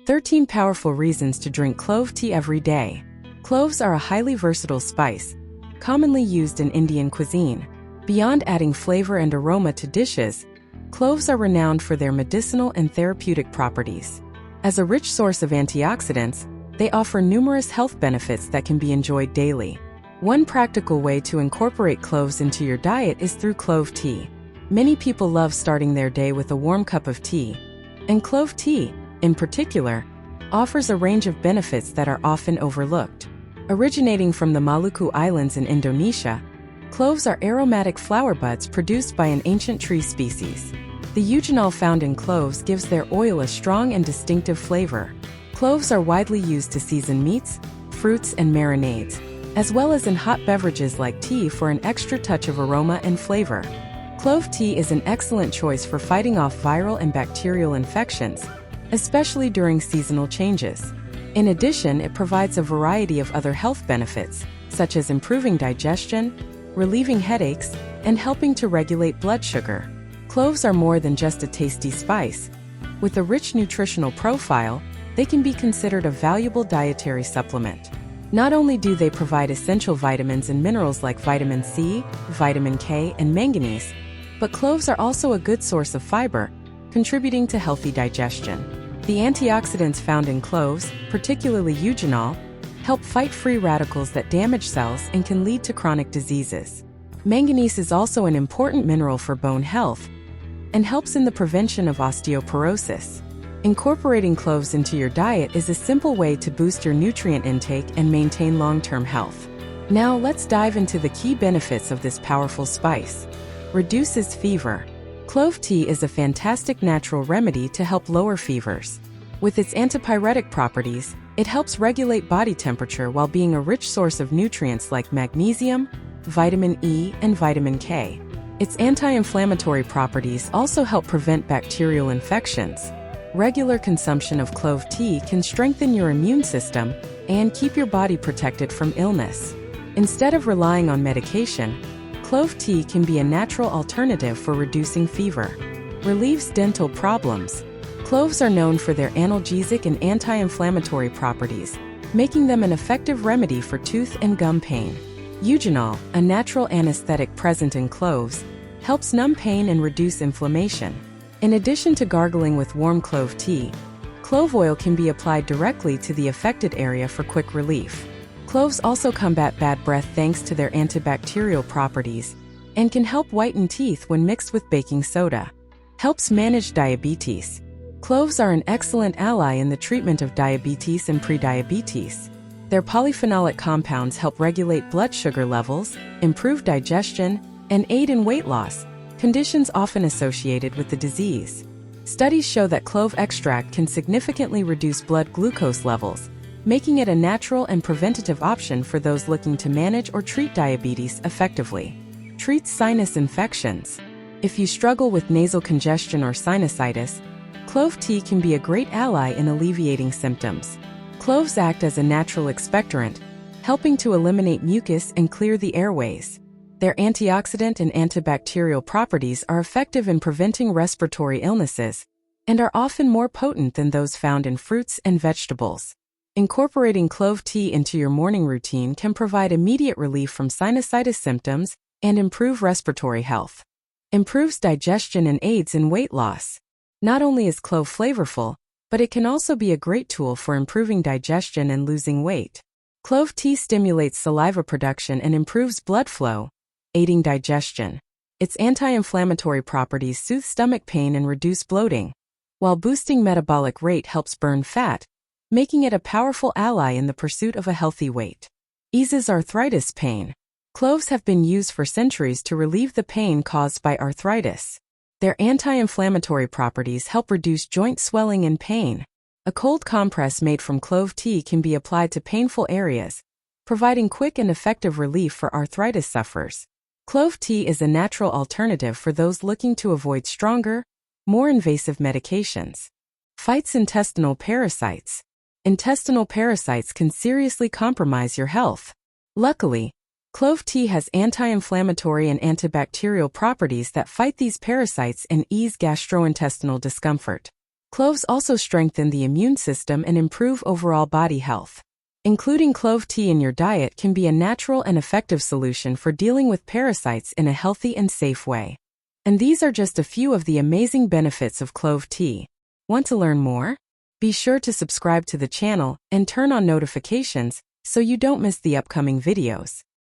13 powerful reasons to drink clove tea every day. Cloves are a highly versatile spice, commonly used in Indian cuisine. Beyond adding flavor and aroma to dishes, cloves are renowned for their medicinal and therapeutic properties. As a rich source of antioxidants, they offer numerous health benefits that can be enjoyed daily. One practical way to incorporate cloves into your diet is through clove tea. Many people love starting their day with a warm cup of tea, and clove tea, in particular, offers a range of benefits that are often overlooked. Originating from the Maluku Islands in Indonesia, cloves are aromatic flower buds produced by an ancient tree species. The eugenol found in cloves gives their oil a strong and distinctive flavor. Cloves are widely used to season meats, fruits, and marinades, as well as in hot beverages like tea for an extra touch of aroma and flavor. Clove tea is an excellent choice for fighting off viral and bacterial infections, especially during seasonal changes. In addition, it provides a variety of other health benefits, such as improving digestion, relieving headaches, and helping to regulate blood sugar. Cloves are more than just a tasty spice. With a rich nutritional profile, they can be considered a valuable dietary supplement. Not only do they provide essential vitamins and minerals like vitamin C, vitamin K, and manganese, but cloves are also a good source of fiber, contributing to healthy digestion. The antioxidants found in cloves, particularly eugenol, help fight free radicals that damage cells and can lead to chronic diseases. Manganese is also an important mineral for bone health and helps in the prevention of osteoporosis. Incorporating cloves into your diet is a simple way to boost your nutrient intake and maintain long-term health. Now let's dive into the key benefits of this powerful spice. Reduces fever. Clove tea is a fantastic natural remedy to help lower fevers. With its antipyretic properties, it helps regulate body temperature while being a rich source of nutrients like magnesium, vitamin E, and vitamin K. Its anti-inflammatory properties also help prevent bacterial infections. Regular consumption of clove tea can strengthen your immune system and keep your body protected from illness. Instead of relying on medication, clove tea can be a natural alternative for reducing fever. Relieves dental problems. Cloves are known for their analgesic and anti-inflammatory properties, making them an effective remedy for tooth and gum pain. Eugenol, a natural anesthetic present in cloves, helps numb pain and reduce inflammation. In addition to gargling with warm clove tea, clove oil can be applied directly to the affected area for quick relief. Cloves also combat bad breath thanks to their antibacterial properties and can help whiten teeth when mixed with baking soda. Helps manage diabetes. Cloves are an excellent ally in the treatment of diabetes and prediabetes. Their polyphenolic compounds help regulate blood sugar levels, improve digestion, and aid in weight loss, conditions often associated with the disease. Studies show that clove extract can significantly reduce blood glucose levels, making it a natural and preventative option for those looking to manage or treat diabetes effectively. Treats sinus infections. If you struggle with nasal congestion or sinusitis, clove tea can be a great ally in alleviating symptoms. Cloves act as a natural expectorant, helping to eliminate mucus and clear the airways. Their antioxidant and antibacterial properties are effective in preventing respiratory illnesses and are often more potent than those found in fruits and vegetables. Incorporating clove tea into your morning routine can provide immediate relief from sinusitis symptoms and improve respiratory health. Improves digestion and aids in weight loss. Not only is clove flavorful, but it can also be a great tool for improving digestion and losing weight. Clove tea stimulates saliva production and improves blood flow, aiding digestion. Its anti-inflammatory properties soothe stomach pain and reduce bloating, while boosting metabolic rate helps burn fat, making it a powerful ally in the pursuit of a healthy weight. Eases arthritis pain. Cloves have been used for centuries to relieve the pain caused by arthritis. Their anti-inflammatory properties help reduce joint swelling and pain. A cold compress made from clove tea can be applied to painful areas, providing quick and effective relief for arthritis sufferers. Clove tea is a natural alternative for those looking to avoid stronger, more invasive medications. Fights intestinal parasites. Intestinal parasites can seriously compromise your health. Luckily, clove tea has anti-inflammatory and antibacterial properties that fight these parasites and ease gastrointestinal discomfort. Cloves also strengthen the immune system and improve overall body health. Including clove tea in your diet can be a natural and effective solution for dealing with parasites in a healthy and safe way. And these are just a few of the amazing benefits of clove tea. Want to learn more? Be sure to subscribe to the channel and turn on notifications so you don't miss the upcoming videos.